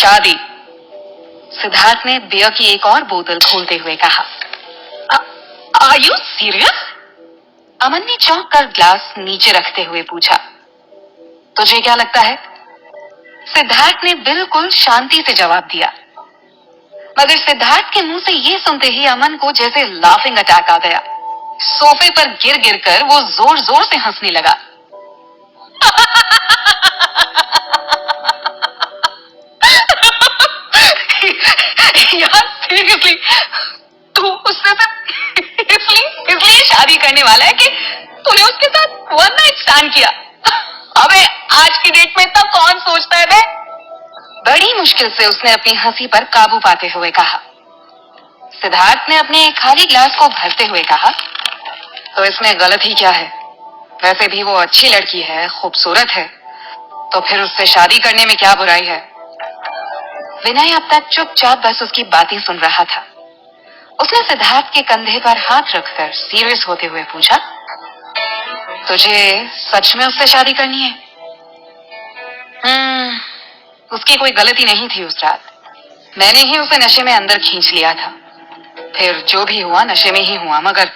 शादी। सिद्धार्थ ने बियर की एक और बोतल खोलते हुए कहा। Are you serious? अमन ने चौंक कर ग्लास नीचे रखते हुए पूछा। तुझे क्या लगता है? सिद्धार्थ ने बिल्कुल शांति से जवाब दिया। मगर सिद्धार्थ के मुंह से ये सुनते ही अमन को जैसे लाफिंग अटैक आ गया। सोफे पर गिर गिर कर वो जोर जोर से हंसने लगा। यार सीरियसली, तू उससे सिर्फ इसलिए शादी करने वाला है कि तूने उसके साथ वन नाइट स्टैंड किया। अबे आज की डेट में इतना कौन सोचता है बे? बड़ी मुश्किल से उसने अपनी हंसी पर काबू पाते हुए कहा। सिद्धार्थ ने अपने खाली ग्लास को भरते हुए कहा, तो इसमें गलत ही क्या है? वैसे भी वो अच्छी लड़की है, खूबसूरत है, तो फिर उससे शादी करने में क्या बुराई है? विनय अब तक चुपचाप बस उसकी बातें सुन रहा था। उसने सिद्धार्थ के कंधे पर हाथ रखकर सीरियस होते हुए पूछा, तुझे सच में उससे शादी करनी है? उसकी कोई गलती नहीं थी उस रात। मैंने ही उसे नशे में अंदर खींच लिया था। फिर जो भी हुआ नशे में ही हुआ, मगर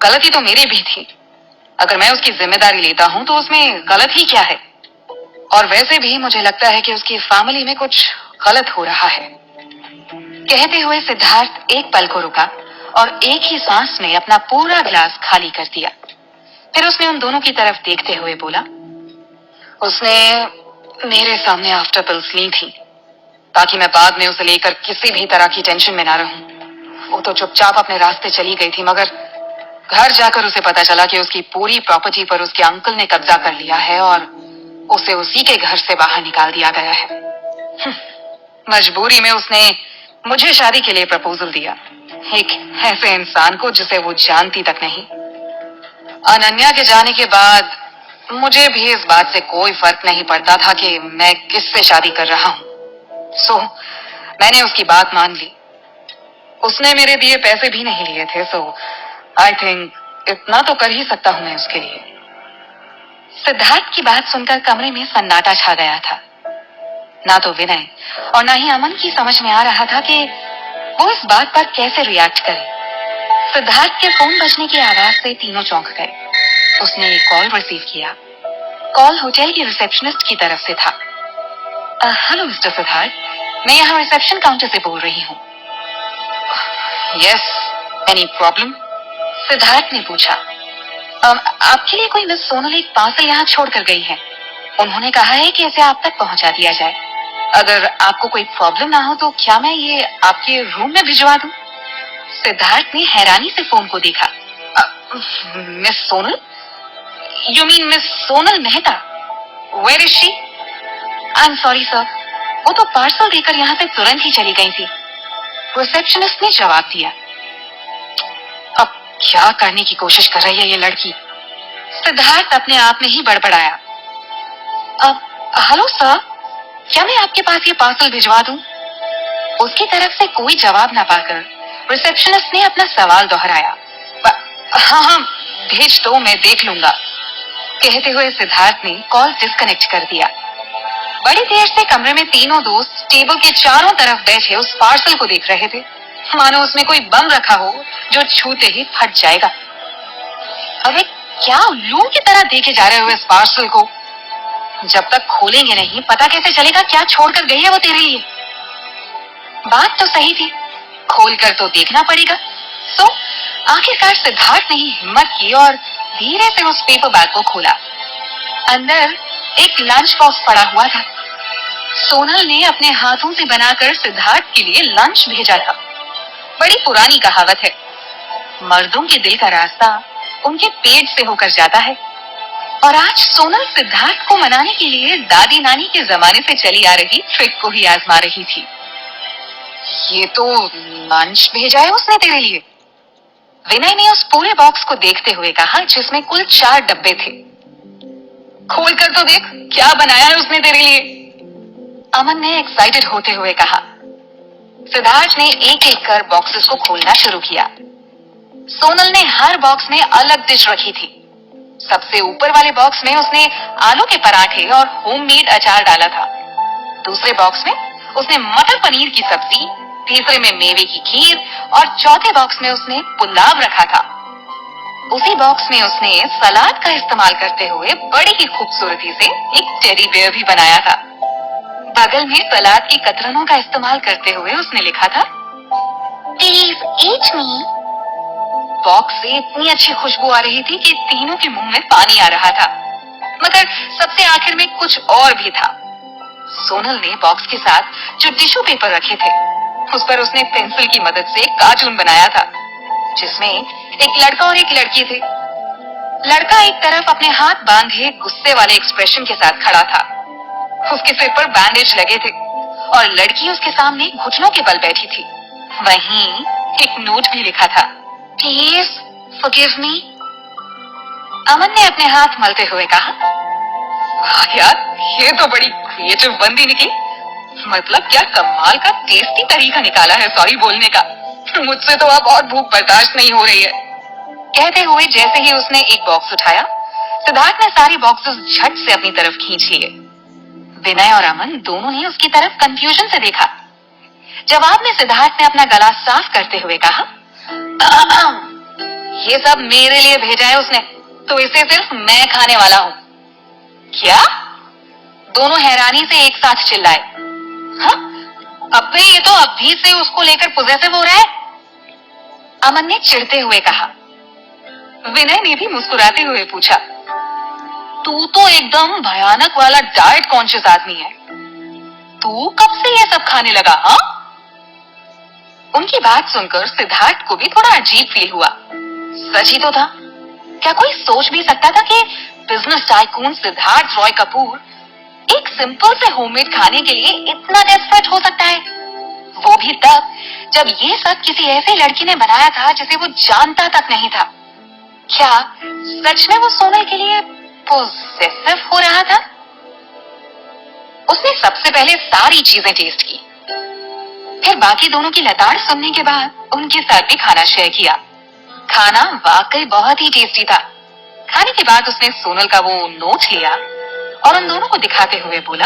गलती तो मेरी भी थी। अगर मैं उसकी जिम्मेदारी लेता हूं तो उसमें गलत ही क्या है? और वैसे भी मुझे लगता है कि उसकी फैमिली में कुछ गलत हो रहा है। कहते हुए सिद्धार्थ एक पल को रुका और एक ही सांस में अपना पूरा ग्लास खाली कर दिया। फिर उसने उन दोनों की तरफ देखते हुए बोला, उसने मेरे सामने आफ्टर पिल्स ली थी ताकि मैं बाद में उसे लेकर किसी भी तरह की टेंशन में ना रहूं। वो तो चुपचाप अपने रास्ते चली गई थी, मगर घर जाकर उसे पता चला कि उसकी पूरी प्रॉपर्टी पर उसके अंकल ने कब्जा कर लिया है और उसे उसी के घर से बाहर निकाल दिया गया है। मजबूरी में उसने मुझे शादी के लिए प्रपोजल दिया, एक ऐसे इंसान को जिसे वो जानती तक नहीं। अनन्या के जाने के बाद मुझे भी इस बात से कोई फर्क नहीं पड़ता था कि मैं किससे शादी कर रहा हूं। सो मैंने उसकी बात मान ली। उसने मेरे दिए पैसे भी नहीं लिए थे, सो आई थिंक इतना तो कर ही सकता हूं मैं उसके लिए। सिद्धार्थ की बात सुनकर कमरे में सन्नाटा छा गया था। ना तो विनय और ना ही अमन की समझ में आ रहा था कि वो इस बात पर कैसे रिएक्ट करे। सिद्धार्थ के फोन बजने की आवाज से तीनों चौंक गए। उसने एक कॉल रिसीव किया। कॉल होटल की रिसेप्शनिस्ट की तरफ से था। हेलो मिस्टर सिद्धार्थ, मैं यहाँ रिसेप्शन काउंटर से बोल रही हूँ। Yes, any problem? सिद्धार्थ ने पूछा। आपके लिए कोई मिस सोनल एक पार्सल यहाँ छोड़कर गई है। उन्होंने कहा है कि इसे आप तक पहुँचा दिया जाए। अगर आपको कोई प्रॉब्लम ना हो तो क्या मैं ये आपके रूम में भिजवा दूं? सिद्धार्थ ने हैरानी से फोन को देखा। Miss Sonal? You mean miss Sonal Mehta? Where is she? I am sorry sir, वो तो पार्सल देकर यहाँ से तुरंत ही चली गई थी, रिसेप्शनिस्ट ने जवाब दिया। अब क्या करने की कोशिश कर रही है ये लड़की? सिद्धार्थ अपने आप में ही बड़बड़ाया। अब हेलो सर, क्या मैं आपके पास ये पार्सल भिजवा दूं? उसकी तरफ से कोई जवाब ना पाकर रिसेप्शनिस्ट ने अपना सवाल दोहराया। हाँ हाँ भेज दो, मैं देख लूंगा। कहते हुए सिद्धार्थ ने कॉल डिस्कनेक्ट कर दिया। बड़ी देर से कमरे में तीनों दोस्त टेबल के चारों तरफ बैठे उस पार्सल को देख रहे थे, मानो उसमें कोई बम रखा हो जो छूते ही फट जाएगा। अरे क्या उल्लू की तरह देखे जा रहे हो इस पार्सल को? जब तक खोलेंगे नहीं पता कैसे चलेगा क्या छोड़कर गई है वो तेरे लिए? बात तो सही थी, खोलकर तो देखना पड़ेगा। सो आखिरकार सिद्धार्थ ने हिम्मत की और धीरे से उस पेपर बैग को खोला। अंदर एक लंच बॉक्स पड़ा हुआ था। सोनल ने अपने हाथों से बनाकर सिद्धार्थ के लिए लंच भेजा था। बड़ी पुरानी कहावत है, मर्दों के दिल का रास्ता उनके पेट से होकर जाता है। और आज सोनल सिद्धार्थ को मनाने के लिए दादी नानी के जमाने से चली आ रही ट्रिक को ही आजमा रही थी। ये तो लंच भेजा है उसने तेरे लिए। विनय ने उस पूरे बॉक्स को देखते हुए कहा, जिसमें कुल 4 डब्बे थे। खोल कर तो देख क्या बनाया है उसने तेरे लिए। अमन ने एक्साइटेड होते हुए कहा। सिद्धार्थ ने एक एक कर बॉक्सेस को खोलना शुरू किया। सोनल ने हर बॉक्स में अलग डिश रखी थी। सबसे ऊपर वाले बॉक्स में उसने आलू के पराठे और होममेड अचार डाला था। दूसरे बॉक्स में उसने मटर पनीर की सब्जी, तीसरे में मेवे की खीर और चौथे बॉक्स में उसने पुलाव रखा था। उसी बॉक्स में उसने सलाद का इस्तेमाल करते हुए बड़ी ही खूबसूरती से एक टेडी बेयर भी बनाया था। बगल में सलाद की कतरनों का इस्तेमाल करते हुए उसने लिखा था, प्लीज ईट मी। बॉक्स से इतनी अच्छी खुशबू आ रही थी कि तीनों के मुंह में पानी आ रहा था। मगर सबसे आखिर में कुछ और भी था। सोनल ने बॉक्स के साथ जो टिश्यू पेपर रखे थे, उस पर उसने पेंसिल की मदद से कार्टून बनाया था, जिसमें एक लड़का और एक लड़की थे। लड़का एक तरफ अपने हाथ बांधे गुस्से वाले एक्सप्रेशन के साथ खड़ा था। उसके सिर पर बैंडेज लगे थे और लड़की उसके सामने घुटनों के बल बैठी थी। वहीं एक नोट भी लिखा था, प्लीज फॉरगिव मी। अमन ने अपने हाथ मलते हुए कहा, यार ये तो बड़ी क्रिएटिव बंदी निकली। मतलब क्या कमाल का टेस्टी तरीका निकाला है सॉरी बोलने का। मुझसे तो अब और भूख बर्दाश्त नहीं हो रही है। कहते हुए जैसे ही उसने एक बॉक्स उठाया, सिद्धार्थ ने सारे बॉक्सेस झट से अपनी तरफ खींच लिए। विनय और अमन दोनों ने उसकी तरफ कंफ्यूजन से देखा। जवाब में सिद्धार्थ ने अपना गला साफ करते हुए कहा, ये सब मेरे लिए भेजा है उसने, तो इसे सिर्फ मैं खाने वाला हूँ। क्या? दोनों हैरानी से एक साथ चिल्लाए। हाँ? अबे ये तो अभी से उसको लेकर पॉजिटिव हो रहा है। अमन ने चिढ़ते हुए कहा। विनय ने भी मुस्कुराते हुए पूछा, तू तो एकदम भयानक वाला डाइट कॉन्शियस आदमी है, तू कब से ये सब खाने लगा? हाँ? उनकी बात सुनकर सिद्धार्थ को भी थोड़ा अजीब फील हुआ। सच ही तो था। क्या कोई सोच भी सकता था कि बिजनेस टाइकून सिद्धार्थ रॉय कपूर एक सिंपल से होममेड खाने के लिए इतना डेस्परेट हो सकता है? वो भी तब जब ये सब किसी ऐसी लड़की ने बनाया था जिसे वो जानता तक नहीं था। क्या सच में वो सोनल के लिए पोजेसिव हो रहा था? उसने सबसे पहले सारी चीजें टेस्ट की, फिर बाकी दोनों की लताड़ सुनने के बाद उनके साथ भी खाना शेयर किया। खाना वाकई बहुत ही टेस्टी था। खाने के बाद उसने सोनल का वो नोट लिया और उन दोनों को दिखाते हुए बोला,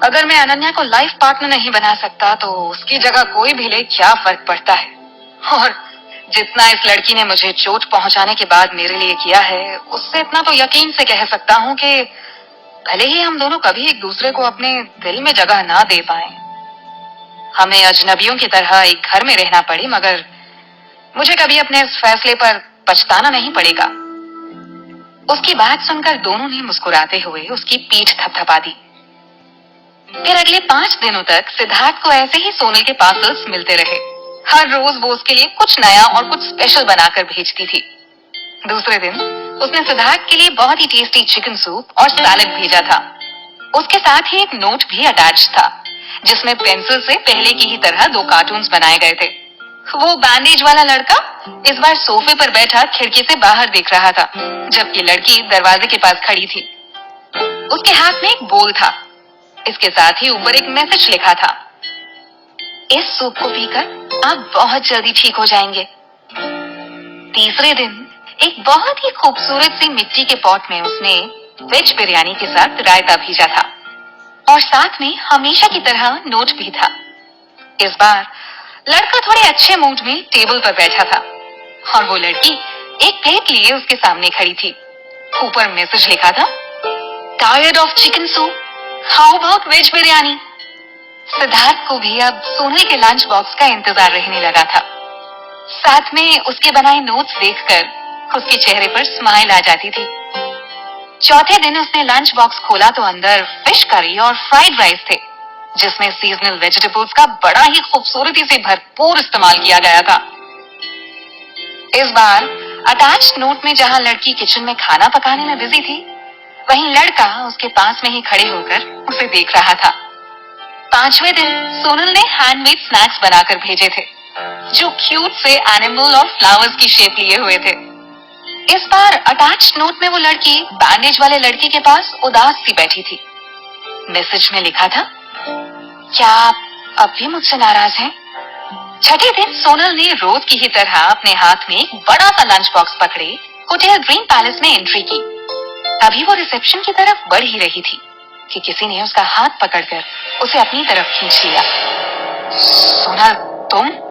अगर मैं अनन्या को लाइफ पार्टनर नहीं बना सकता तो उसकी जगह कोई भी ले क्या फर्क पड़ता है। और जितना इस लड़की ने मुझे चोट पहुंचाने के बाद मेरे लिए किया है, उससे इतना तो यकीन से कह सकता हूँ कि भले ही हम दोनों कभी एक दूसरे को अपने दिल में जगह ना दे पाए, हमें अजनबियों की तरह एक घर में रहना पड़े, मगर मुझे कभी अपने इस फैसले पर पछताना नहीं पड़ेगा। उसकी बात सुनकर दोनों ने मुस्कुराते हुए उसकी पीठ थपथपा दी। फिर अगले 5 दिनों तक सिद्धार्थ को ऐसे ही सोनल के पार्सल्स मिलते रहे। हर रोज वो उसके लिए कुछ नया और कुछ स्पेशल बनाकर भेजती थी। दूसरे दिन उसने सिद्धार्थ के लिए बहुत ही टेस्टी चिकन सूप और सैलेड भेजा था। उसके साथ ही एक नोट भी अटैच था, जिसमें पेंसिल से पहले की ही तरह 2 कार्टून्स बनाए गए थे। वो बैंडेज वाला लड़का इस बार सोफे पर बैठा खिड़की से बाहर देख रहा था, जबकि लड़की दरवाजे के पास खड़ी थी। उसके हाथ में एक बोल था। इसके साथ ही ऊपर एक मैसेज लिखा था, इस सूप को पीकर आप बहुत जल्दी ठीक हो जाएंगे। तीसरे दिन एक बहुत ही खूबसूरत सी मिट्टी के पॉट में उसने वेज बिरयानी के साथ रायता भेजा था और साथ में हमेशा की तरह नोट भी था। इस बार लड़का थोड़े अच्छे मूड में टेबल पर बैठा था और वो लड़की एक प्लेट लिए उसके सामने खड़ी थी। ऊपर मैसेज लिखा था, tired of chicken soup, how about veg biryani. Siddharth को भी अब सोने के लंच बॉक्स का इंतजार रहने लगा था। साथ में उसके बनाए नोट्स देखकर उसके चेहरे पर स्माइल आ जाती थी। चौथे दिन उसने लंच बॉक्स खोला तो अंदर फिश करी और फ्राइड राइस थे, जिसमें सीजनल वेजिटेबल्स का बड़ा ही खूबसूरती से भरपूर इस्तेमाल किया गया था। इस बार अटैच नोट में जहां लड़की किचन में खाना पकाने में बिजी थी, वहीं लड़का उसके पास में ही खड़े होकर उसे देख रहा था। 5वें दिन सोनल ने हैंडमेड स्नैक्स बनाकर भेजे थे, जो क्यूट से एनिमल और फ्लावर्स की शेप लिए हुए थे। इस बार अटैच नोट में वो लड़की बैंडेज वाले लड़की के पास उदास सी बैठी थी। मैसेज में लिखा था, क्या आप अब भी मुझसे नाराज हैं? छठे दिन सोनल ने रोज की ही तरह अपने हाथ में एक बड़ा सा लंच बॉक्स पकड़े होटल ग्रीन पैलेस में एंट्री की। अभी वो रिसेप्शन की तरफ बढ़ ही रही थी कि किसी ने उसका हाथ पकड़कर उसे अपनी तरफ खींच लिया। सोनल, तुम?